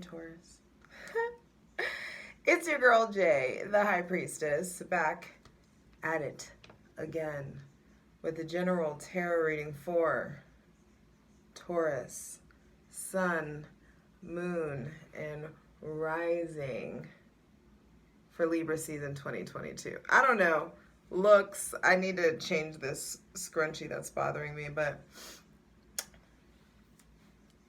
Taurus. It's your girl Jay, the High Priestess, back at it again with the general tarot reading for Taurus, Sun, Moon, and Rising for Libra season 2022. I don't know. Looks, I need to change this scrunchie that's bothering me, but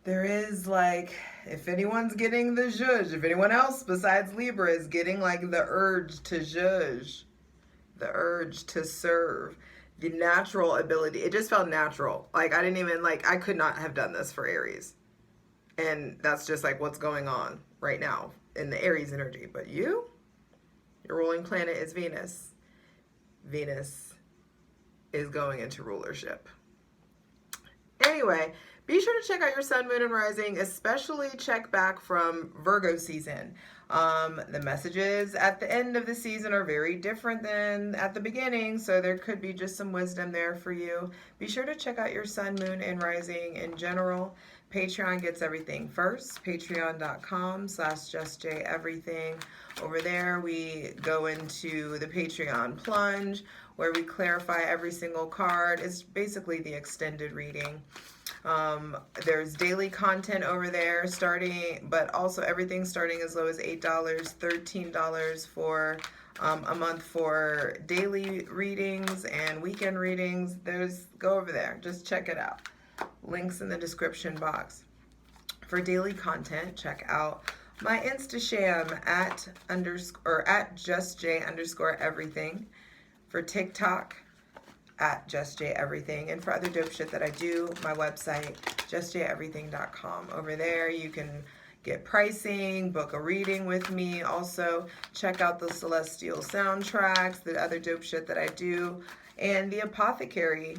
there is like, if anyone's getting the zhuzh, if anyone else besides Libra is getting like the urge to zhuzh, the urge to serve, the natural ability, it just felt natural. Like I didn't even, like I could not have done this for Aries. And that's just like what's going on right now in the Aries energy. But your ruling planet is Venus. Venus is going into rulership. Anyway, be sure to check out your Sun, Moon, and Rising, especially check back from Virgo season. The messages at the end of the season are very different than at the beginning, so there could be just some wisdom there for you. Be sure to check out your Sun, Moon, and Rising in general. Patreon gets everything first, patreon.com/justjeverything. Over there, we go into the Patreon plunge, where we clarify every single card. It's basically the extended reading. There's daily content over there but also everything starting as low as $8, $13 for a month for daily readings and weekend readings. Go over there, just check it out. Links in the description box. For daily content, check out my Instasham at justj_everything. For TikTok, at justjeverything. And for other dope shit that I do, my website, justjeverything.com. Over there, you can get pricing, book a reading with me. Also, check out the Celestial soundtracks, the other dope shit that I do, and the Apothecary.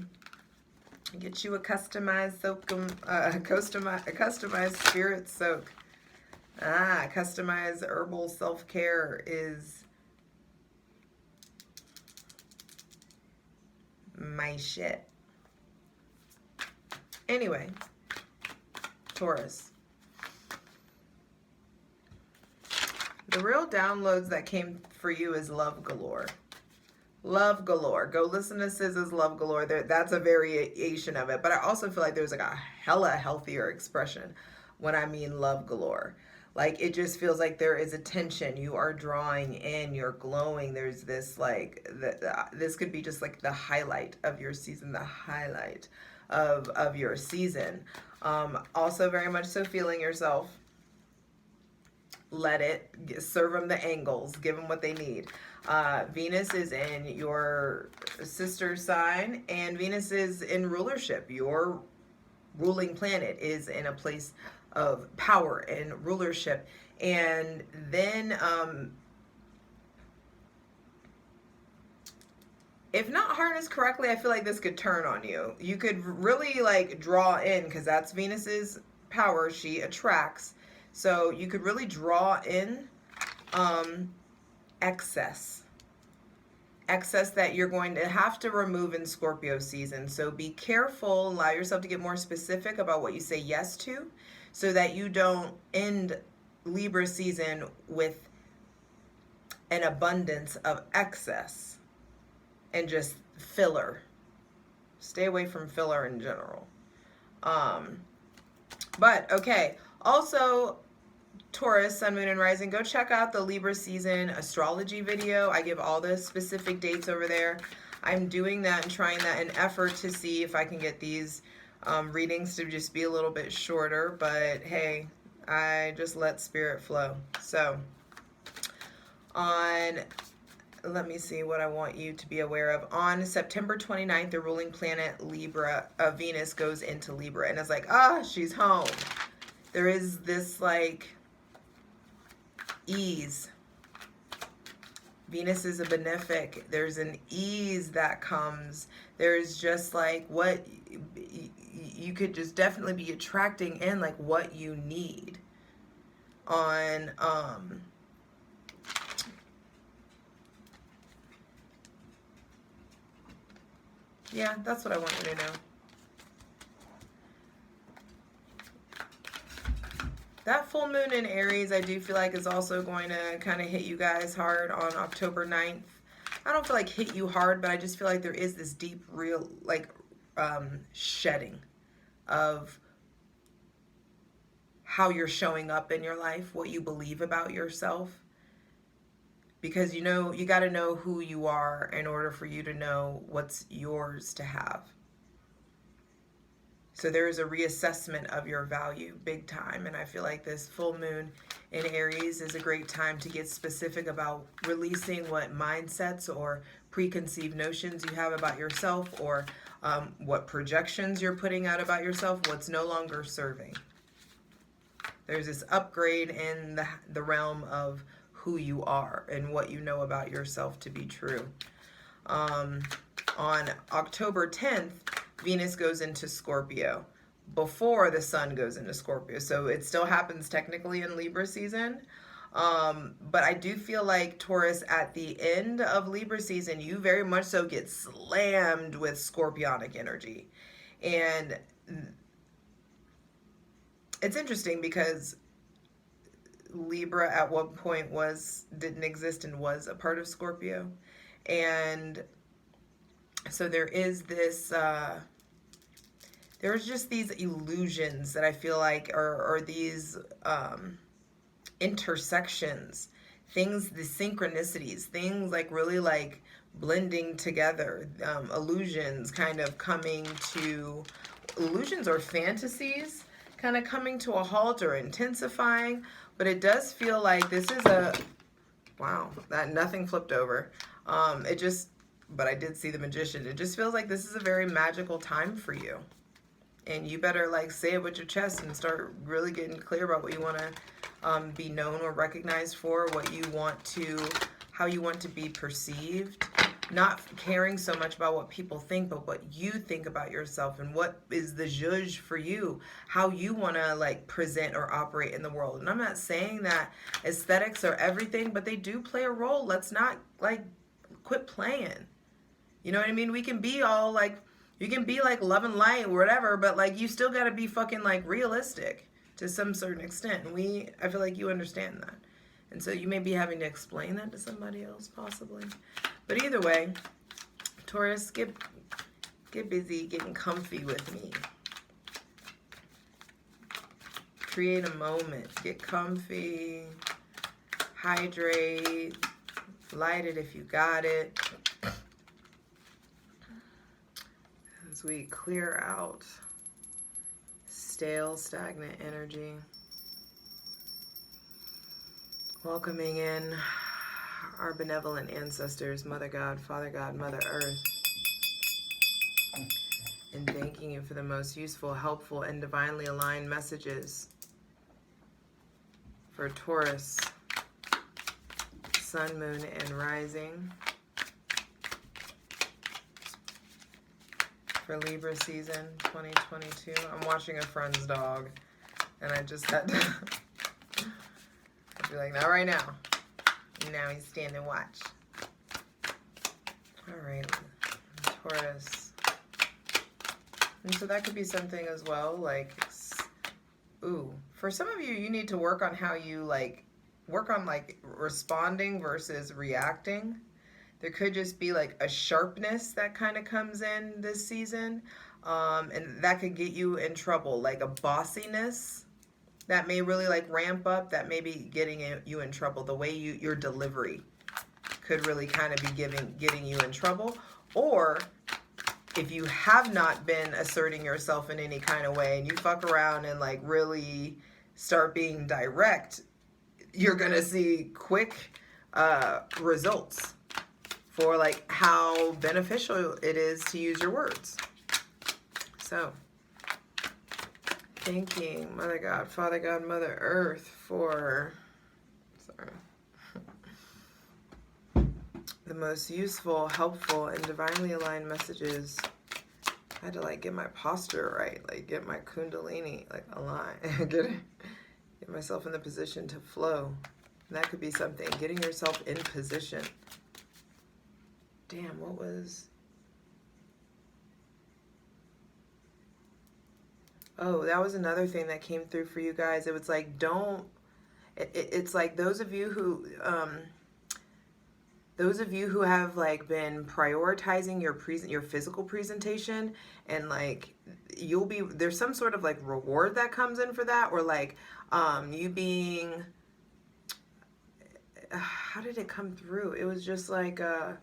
Get you a customized soak, a customized spirit soak. Customized herbal self-care is my shit. Anyway, Taurus. The real downloads that came for you is love galore. Love galore. Go listen to SZA's Love Galore. That's a variation of it. But I also feel like there's like a hella healthier expression when I mean love galore. Like it just feels like there is attention. You are drawing in. You're glowing. There's this like, this could be just like the highlight of your season. The highlight of your season. Also very much so feeling yourself. Let it. Serve them the angles. Give them what they need. Venus is in your sister sign, and Venus is in rulership. Your ruling planet is in a place of power and rulership. And then if not harnessed correctly, I feel like this could turn on you. You could really like draw in, because that's Venus's power. She attracts. So you could really draw in excess that you're going to have to remove in Scorpio season. So be careful, allow yourself to get more specific about what you say yes to, so that you don't end Libra season with an abundance of excess and just filler. Stay away from filler in general. But okay, also Taurus, Sun, Moon, and Rising, go check out the Libra season astrology video. I give all the specific dates over there. I'm doing that and trying that in effort to see if I can get these readings to just be a little bit shorter. But hey, I just let spirit flow. So let me see what I want you to be aware of. On September 29th, the ruling planet Libra, Venus, goes into Libra. And it's like, she's home. There is this like ease. Venus is a benefic. There's an ease that comes. There's just like what you could just definitely be attracting in, like what you need on yeah, that's what I want you to know. That full moon in Aries, I do feel like is also going to kind of hit you guys hard on October 9th. I don't feel like hit you hard, but I just feel like there is this deep, real, like, shedding of how you're showing up in your life, what you believe about yourself. Because you know, you got to know who you are in order for you to know what's yours to have. So there is a reassessment of your value big time. And I feel like this full moon in Aries is a great time to get specific about releasing what mindsets or preconceived notions you have about yourself, or what projections you're putting out about yourself, what's no longer serving. There's this upgrade in the realm of who you are and what you know about yourself to be true. On October 10th, Venus goes into Scorpio before the sun goes into Scorpio. So it still happens technically in Libra season. But I do feel like, Taurus, at the end of Libra season, you very much so get slammed with scorpionic energy. And it's interesting because Libra at one point didn't exist and was a part of Scorpio. And so there is this, there's just these illusions that I feel like are these intersections, things, the synchronicities, things like really like blending together, illusions kind of coming to, illusions or fantasies kind of coming to a halt or intensifying. But it does feel like this is a, wow, that nothing flipped over. But I did see the Magician. It just feels like this is a very magical time for you. And you better like say it with your chest and start really getting clear about what you want to be known or recognized for, what you want to, how you want to be perceived. Not caring so much about what people think, but what you think about yourself and what is the zhuzh for you, how you want to like present or operate in the world. And I'm not saying that aesthetics are everything, but they do play a role. Let's not like quit playing. You know what I mean? We can be all like, you can be like love and light or whatever, but like you still got to be fucking like realistic to some certain extent. And I feel like you understand that. And so you may be having to explain that to somebody else possibly. But either way, Taurus, get busy getting comfy with me. Create a moment. Get comfy. Hydrate. Light it if you got it. As we clear out stale, stagnant energy. Welcoming in our benevolent ancestors, Mother God, Father God, Mother Earth. And thanking you for the most useful, helpful, and divinely aligned messages for Taurus, Sun, Moon, and Rising. For Libra season 2022. I'm watching a friend's dog, and I just had to I'd be like, not right now. Now he's standing watch. All right, Taurus. And so that could be something as well, like, ooh, for some of you, you need to work on how you work on responding versus reacting. There could just be like a sharpness that kind of comes in this season, and that could get you in trouble, like a bossiness that may really like ramp up, that may be getting you in trouble. The way your delivery could really kind of be getting you in trouble. Or if you have not been asserting yourself in any kind of way and you fuck around and like really start being direct, you're gonna see quick results for like how beneficial it is to use your words. So, thanking Mother God, Father God, Mother Earth for, the most useful, helpful, and divinely aligned messages. I had to like get my posture right, like get my kundalini like aligned, get myself in the position to flow. And that could be something, getting yourself in position. Damn, what was... Oh, that was another thing that came through for you guys. It was like, don't, it's like those of you who have like been prioritizing your physical presentation, and like there's some sort of like reward that comes in for that, or like you being, how did it come through? It was just like a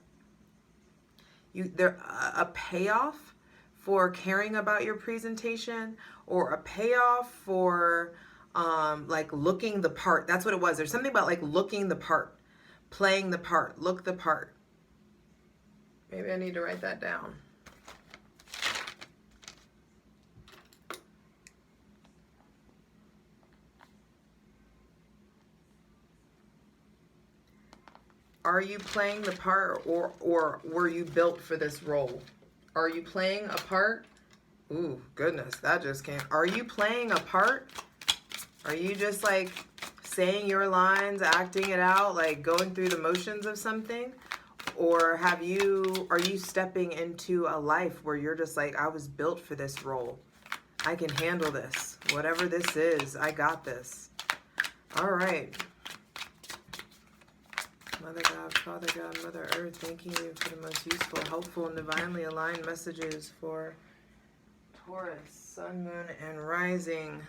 payoff for caring about your presentation, or a payoff for like looking the part. That's what it was. There's something about like looking the part, playing the part, look the part. Maybe I need to write that down. Are you playing the part, or were you built for this role? Are you playing a part? Ooh, goodness, that just came. Are you playing a part? Are you just like saying your lines, acting it out, like going through the motions of something? Or are you stepping into a life where you're just like, I was built for this role. I can handle this. Whatever this is, I got this. All right. Mother God, Father God, Mother Earth, thanking you for the most useful, helpful, and divinely aligned messages for Taurus, Sun, Moon, and Rising.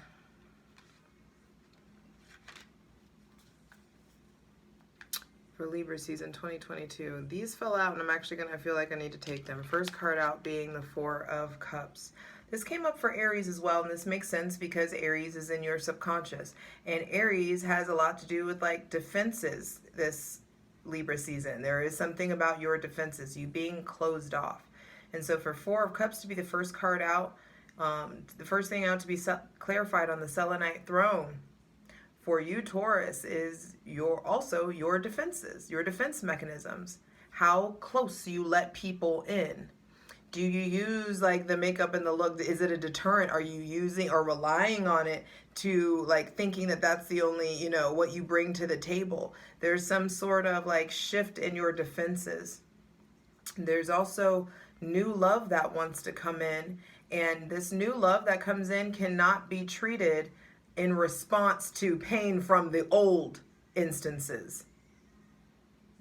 For Libra season 2022. These fell out, and I'm actually going to feel like I need to take them. First card out being the Four of Cups. This came up for Aries as well, and this makes sense because Aries is in your subconscious. And Aries has a lot to do with like defenses this Libra season. There is something about your defenses, you being closed off. And so for Four of Cups to be the first card out, the first thing out to be clarified on the Selenite throne for you, Taurus, is your defenses, your defense mechanisms. How close you let people in. Do you use like the makeup and the look? Is it a deterrent? Are you using or relying on it to like thinking that that's the only, what you bring to the table? There's some sort of like shift in your defenses. There's also new love that wants to come in. And this new love that comes in cannot be treated in response to pain from the old instances.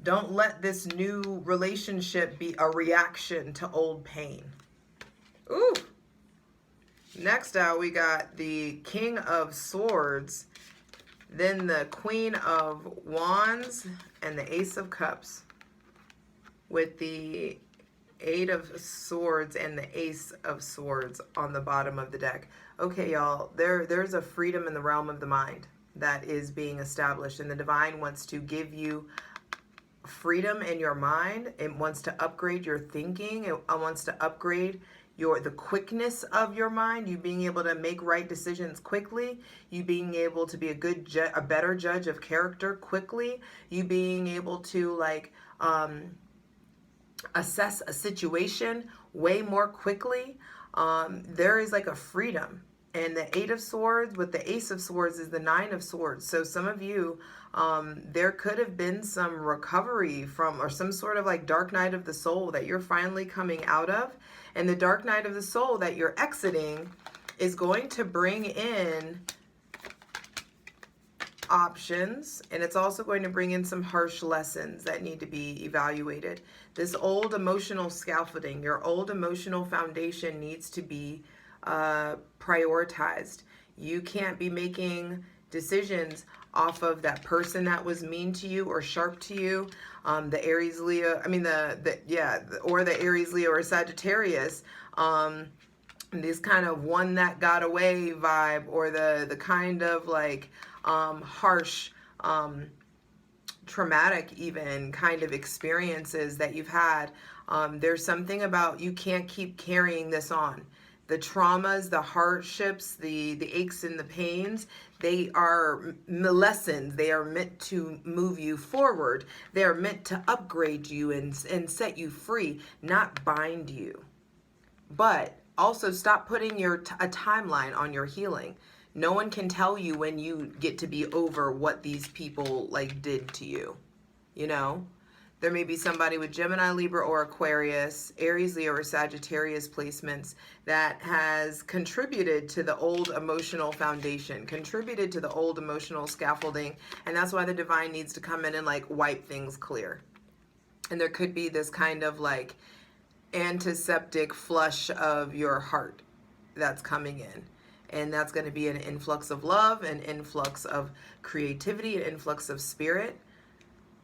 Don't let this new relationship be a reaction to old pain. Ooh. Next out, we got the King of Swords, then the Queen of Wands, and the Ace of Cups, with the Eight of Swords and the Ace of Swords on the bottom of the deck. Okay, y'all, there's a freedom in the realm of the mind that is being established, and the divine wants to give you freedom in your mind. It wants to upgrade your thinking. It wants to upgrade the quickness of your mind, you being able to make right decisions quickly, you being able to be a better judge of character quickly, you being able to like assess a situation way more quickly. There is like a freedom. And the Eight of Swords with the Ace of Swords is the Nine of Swords. So some of you, there could have been some recovery from, or some sort of like dark night of the soul that you're finally coming out of. And the dark night of the soul that you're exiting is going to bring in options, and it's also going to bring in some harsh lessons that need to be evaluated. This old emotional scaffolding, your old emotional foundation needs to be prioritized. You can't be making decisions off of that person that was mean to you or sharp to you. The Aries, Leo, or the Aries, Leo, or Sagittarius. This kind of one that got away vibe, or the kind of like harsh, traumatic even kind of experiences that you've had. There's something about you can't keep carrying this on. The traumas, the hardships, the aches and the pains, they are lessons. They are meant to move you forward. They are meant to upgrade you and set you free, not bind you. But also stop putting a timeline on your healing. No one can tell you when you get to be over what these people like did to you. There may be somebody with Gemini, Libra, or Aquarius, Aries, Leo, or Sagittarius placements that has contributed to the old emotional foundation, contributed to the old emotional scaffolding, and that's why the divine needs to come in and like wipe things clear. And there could be this kind of like antiseptic flush of your heart that's coming in. And that's going to be an influx of love, an influx of creativity, an influx of spirit.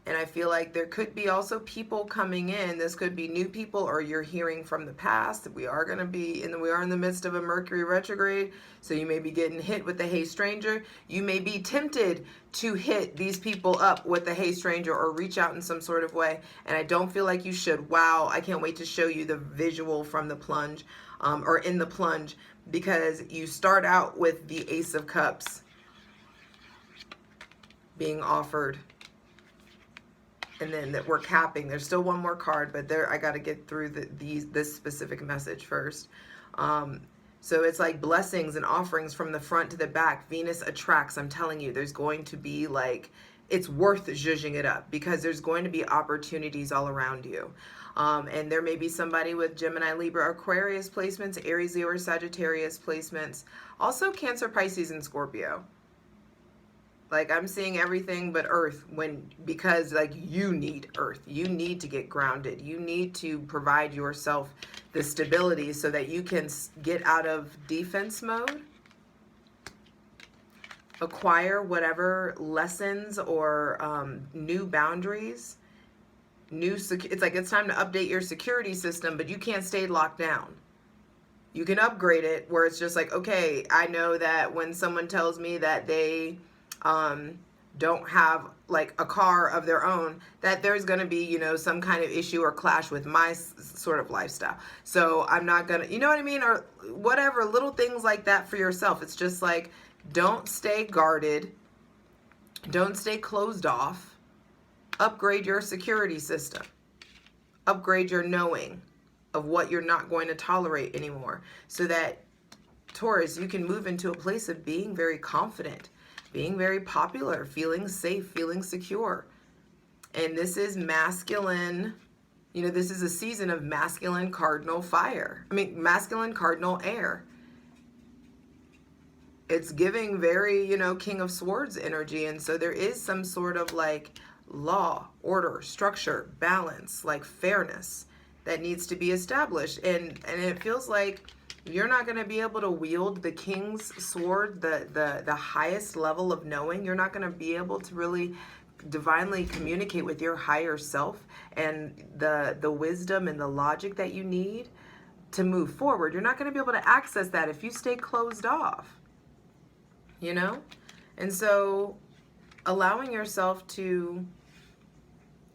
And I feel like there could be also people coming in. This could be new people, or you're hearing from the past. We are going to be we are in the midst of a Mercury retrograde. So you may be getting hit with the hey stranger. You may be tempted to hit these people up with the hey stranger or reach out in some sort of way. And I don't feel like you should. Wow, I can't wait to show you the visual from the plunge, or in the plunge, because you start out with the Ace of Cups being offered. And then that we're capping. There's still one more card, but there I got to get through this specific message first. So it's like blessings and offerings from the front to the back. Venus attracts. I'm telling you, there's going to be like, it's worth zhuzhing it up, because there's going to be opportunities all around you. And there may be somebody with Gemini, Libra, Aquarius placements, Aries, Leo, or Sagittarius placements. Also Cancer, Pisces, and Scorpio. Like I'm seeing everything but earth, because like you need earth. You need to get grounded. You need to provide yourself the stability so that you can get out of defense mode, acquire whatever lessons or new boundaries, it's like it's time to update your security system, but you can't stay locked down. You can upgrade it where it's just like, okay, I know that when someone tells me that they don't have like a car of their own, that there's going to be, you know, some kind of issue or clash with my sort of lifestyle. So I'm not going to, you know what I mean? Or whatever, little things like that for yourself. It's just like, don't stay guarded. Don't stay closed off. Upgrade your security system. Upgrade your knowing of what you're not going to tolerate anymore, so that, Taurus, you can move into a place of being very confident, being very popular, feeling safe, feeling secure. And this is masculine, you know, this is a season of masculine cardinal fire. I mean, masculine cardinal air. It's giving very, you know, King of Swords energy. And so there is some sort of like law, order, structure, balance, like fairness that needs to be established. And it feels like you're not going to be able to wield the King's Sword, the highest level of knowing. You're not going to be able to really divinely communicate with your higher self and the wisdom and the logic that you need to move forward. You're not going to be able to access that if you stay closed off, you know? And so allowing yourself to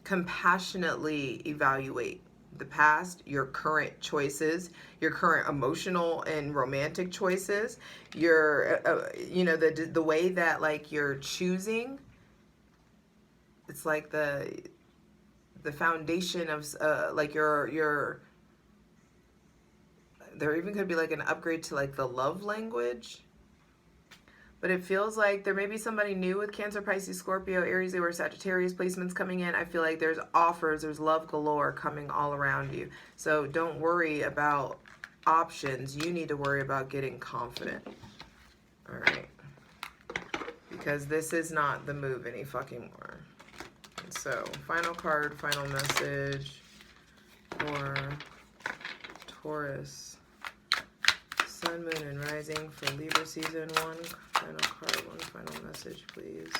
compassionately evaluate the past, your current choices, your current emotional and romantic choices, your, you know, the way that like you're choosing. It's like the foundation of like your, there even could be like an upgrade to like the love language. But it feels like there may be somebody new with Cancer, Pisces, Scorpio, Aries, Leo, or Sagittarius placements coming in. I feel like there's offers, there's love galore coming all around you. So don't worry about options. You need to worry about getting confident. All right. Because this is not the move any fucking more. So final card, final message for Taurus. Sun, Moon, and Rising for Libra Season 1. Final card, one final message, please.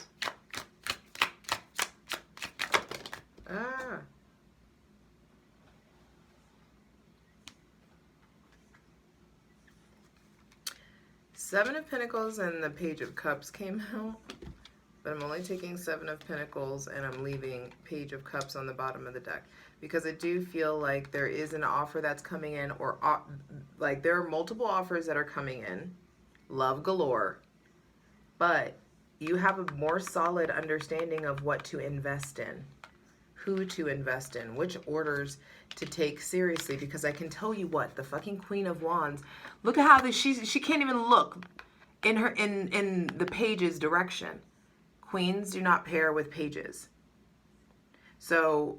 Ah. Seven of Pentacles and the Page of Cups came out. But I'm only taking Seven of Pentacles and I'm leaving Page of Cups on the bottom of the deck. Because I do feel like there is an offer that's coming in, or like there are multiple offers that are coming in. Love galore. But you have a more solid understanding of what to invest in. Who to invest in. Which orders to take seriously. Because I can tell you what, the fucking Queen of Wands, look at how she can't even look in the page's direction. Queens do not pair with pages. So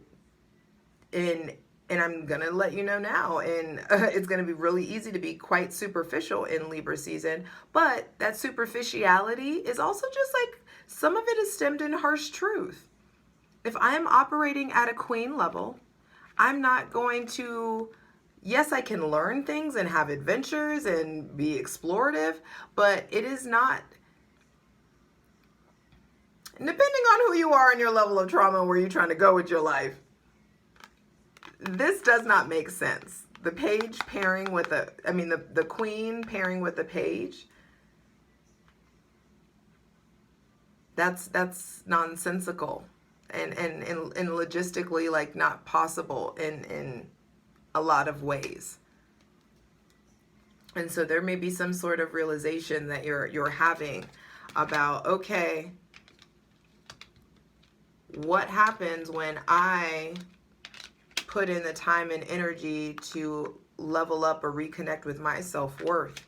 And I'm gonna let you know now, and it's gonna be really easy to be quite superficial in Libra season, but that superficiality is also just like, some of it is stemmed in harsh truth. If I'm operating at a queen level, I'm not going to, yes, I can learn things and have adventures and be explorative, but it is not, depending on who you are and your level of trauma and where you're trying to go with your life, this does not make sense. The page pairing with the queen pairing with the page, that's nonsensical and logistically like not possible in a lot of ways. And so there may be some sort of realization that you're having about, okay, what happens when I put in the time and energy to level up or reconnect with my self-worth?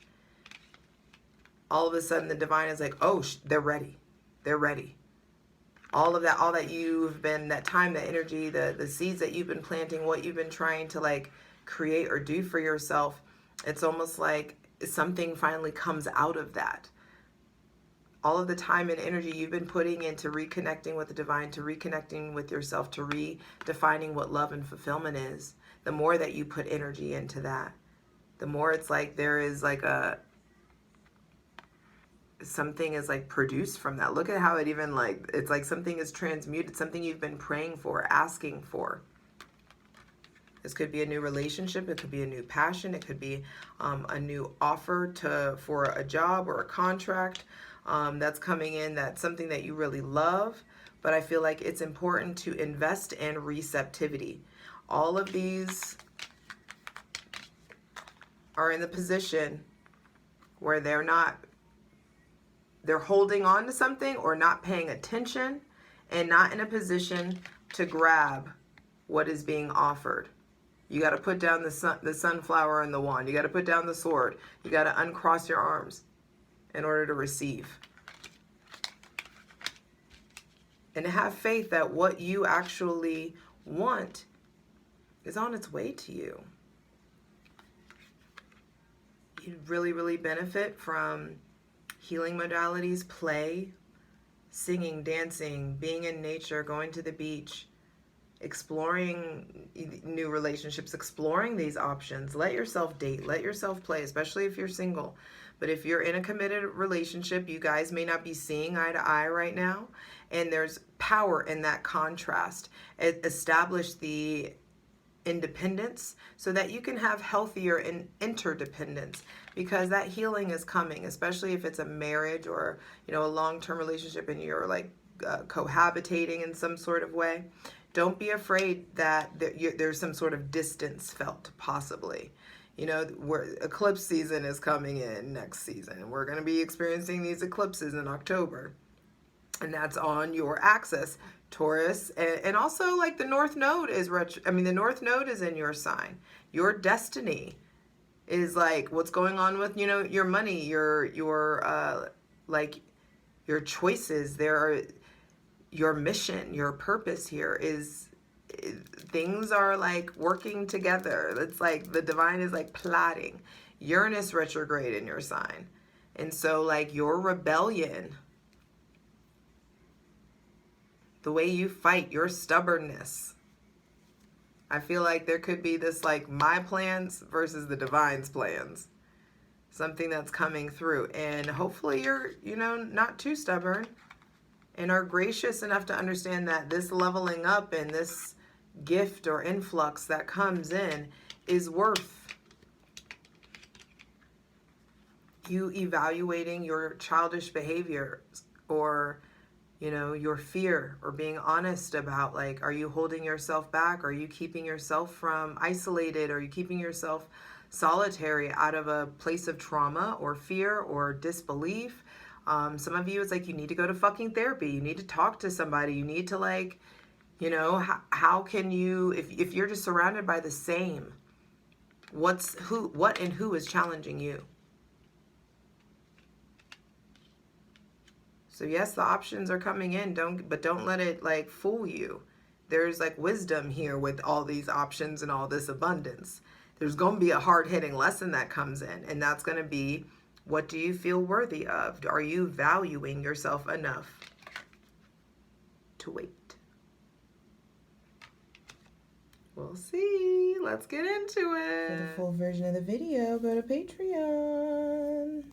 All of a sudden the divine is like, oh, they're ready. They're ready. All that you've been, that time, that energy, the seeds that you've been planting, what you've been trying to like create or do for yourself, it's almost like something finally comes out of that. All of the time and energy you've been putting into reconnecting with the divine, to reconnecting with yourself, to redefining what love and fulfillment is, the more that you put energy into that, the more it's like there is like something is like produced from that. Look at how it even like, it's like something is transmuted, something you've been praying for, asking for. This could be a new relationship. It could be a new passion. It could be a new offer for a job or a contract that's coming in. That's something that you really love. But I feel like it's important to invest in receptivity. All of these are in the position where they're holding on to something or not paying attention and not in a position to grab what is being offered. You got to put down the sunflower and the wand. You got to put down the sword. You got to uncross your arms in order to receive. And to have faith that what you actually want is on its way to you. You'd really, really benefit from healing modalities, play, singing, dancing, being in nature, going to the beach, exploring new relationships, exploring these options. Let yourself date, let yourself play, especially if you're single. But if you're in a committed relationship, you guys may not be seeing eye to eye right now, and there's power in that contrast. Establish the independence so that you can have healthier interdependence, because that healing is coming, especially if it's a marriage or a long-term relationship and you're like cohabitating in some sort of way. Don't be afraid that there's some sort of distance felt, possibly. Where eclipse season is coming in next season. We're going to be experiencing these eclipses in October. And that's on your axis, Taurus. And also like the North Node is the North Node is in your sign. Your destiny is like what's going on with, your money, your choices. Your mission, your purpose here is, things are like working together. It's like the divine is like plotting. Uranus retrograde in your sign. And so like your rebellion, the way you fight, your stubbornness, I feel like there could be this like my plans versus the divine's plans. Something that's coming through. And hopefully you're, not too stubborn and are gracious enough to understand that this leveling up and this gift or influx that comes in is worth you evaluating your childish behavior or your fear, or being honest about like, are you holding yourself back? Are you keeping yourself from isolated? Are you keeping yourself solitary out of a place of trauma or fear or disbelief? Some of you, it's like you need to go to fucking therapy. You need to talk to somebody. You need to like, how can you, if you're just surrounded by the same, what and who is challenging you? So yes, the options are coming in, but don't let it like fool you. there's like wisdom here with all these options and all this abundance. There's going to be a hard-hitting lesson that comes in, and that's going to be, what do you feel worthy of? Are you valuing yourself enough to wait? We'll see. Let's get into it. For the full version of the video, go to Patreon.